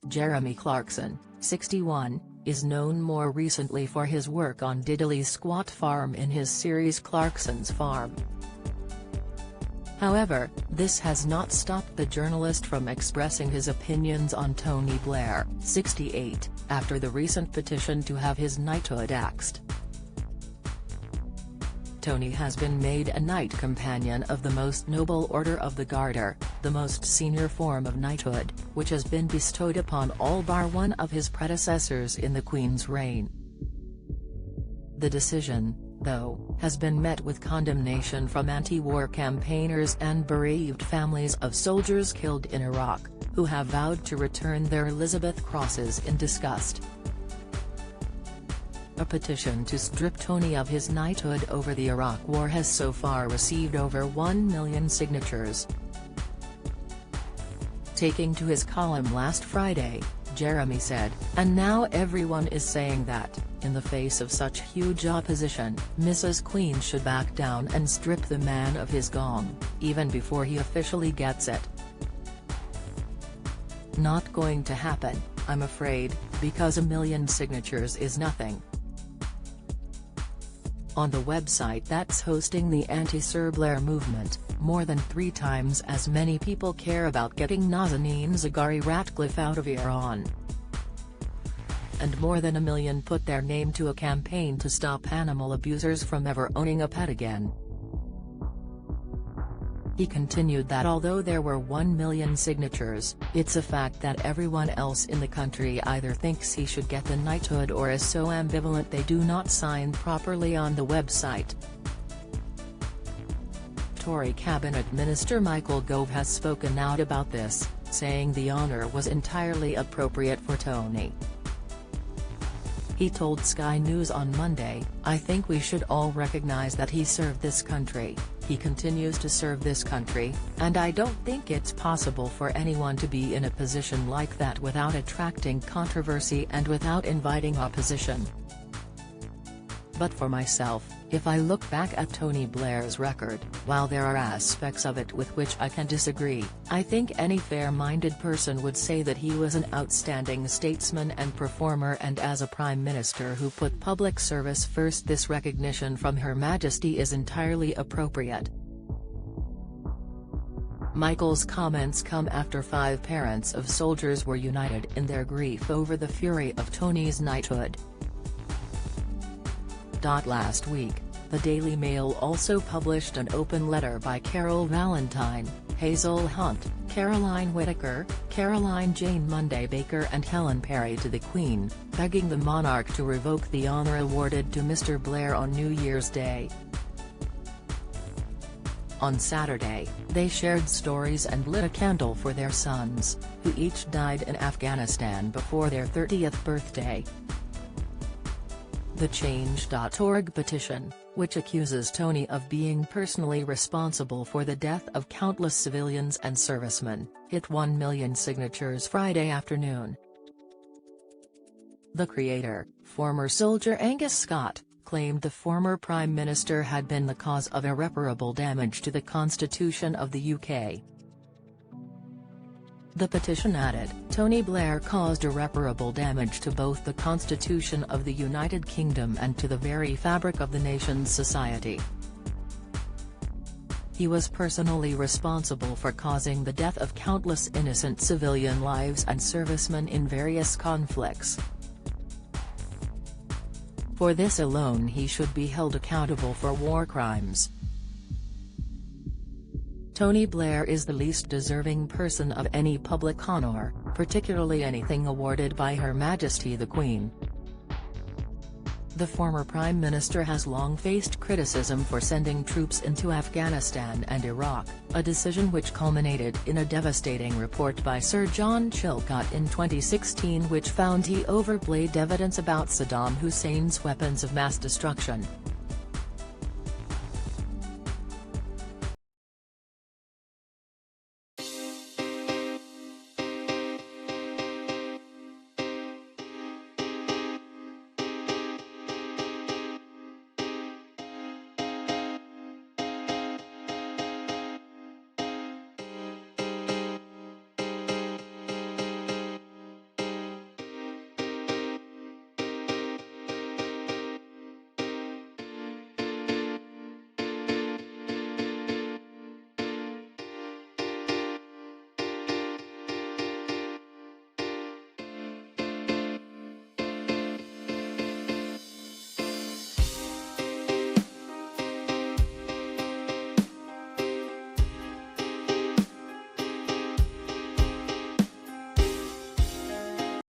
Jeremy Clarkson, 61, is known more recently for his work on Diddley's squat farm in his series Clarkson's Farm. However, this has not stopped the journalist from expressing his opinions on Tony Blair, 68, after the recent petition to have his knighthood axed. Tony has been made a Knight Companion of the Most Noble Order of the Garter, the most senior form of knighthood, which has been bestowed upon all bar one of his predecessors in the Queen's reign. The decision, though, has been met with condemnation from anti-war campaigners and bereaved families of soldiers killed in Iraq, who have vowed to return their Elizabeth crosses in disgust. A petition to strip Tony of his knighthood over the Iraq War has so far received over 1 million signatures. Taking to his column last Friday, Jeremy said, "And now everyone is saying that, in the face of such huge opposition, Mrs. Queen should back down and strip the man of his gong, even before he officially gets it. Not going to happen, I'm afraid, because 1 million signatures is nothing." On the website that's hosting the anti-Sir Blair movement, more than 3 times as many people care about getting Nazanin Zaghari-Ratcliffe out of Iran. And more than 1 million put their name to a campaign to stop animal abusers from ever owning a pet again. He continued that although there were 1 million signatures, it's a fact that everyone else in the country either thinks he should get the knighthood or is so ambivalent they do not sign properly on the website. Tory Cabinet Minister Michael Gove has spoken out about this, saying the honour was entirely appropriate for Tony. He told Sky News on Monday, "I think we should all recognise that he served this country, he continues to serve this country, and I don't think it's possible for anyone to be in a position like that without attracting controversy and without inviting opposition. But for myself, if I look back at Tony Blair's record, while there are aspects of it with which I can disagree, I think any fair-minded person would say that he was an outstanding statesman and performer, and as a Prime Minister who put public service first, this recognition from Her Majesty is entirely appropriate." Michael's comments come after 5 parents of soldiers were united in their grief over the fury of Tony's knighthood. Last week, the Daily Mail also published an open letter by Carol Valentine, Hazel Hunt, Caroline Whittaker, Caroline Jane Monday Baker and Helen Perry to the Queen, begging the monarch to revoke the honour awarded to Mr. Blair on New Year's Day. On Saturday, they shared stories and lit a candle for their sons, who each died in Afghanistan before their 30th birthday. The Change.org petition, which accuses Tony of being personally responsible for the death of countless civilians and servicemen, hit 1 million signatures Friday afternoon. The creator, former soldier Angus Scott, claimed the former Prime Minister had been the cause of irreparable damage to the Constitution of the UK. The petition added, "Tony Blair caused irreparable damage to both the Constitution of the United Kingdom and to the very fabric of the nation's society. He was personally responsible for causing the death of countless innocent civilian lives and servicemen in various conflicts. For this alone he should be held accountable for war crimes. Tony Blair is the least deserving person of any public honour, particularly anything awarded by Her Majesty the Queen." The former Prime Minister has long faced criticism for sending troops into Afghanistan and Iraq, a decision which culminated in a devastating report by Sir John Chilcot in 2016 which found he overplayed evidence about Saddam Hussein's weapons of mass destruction.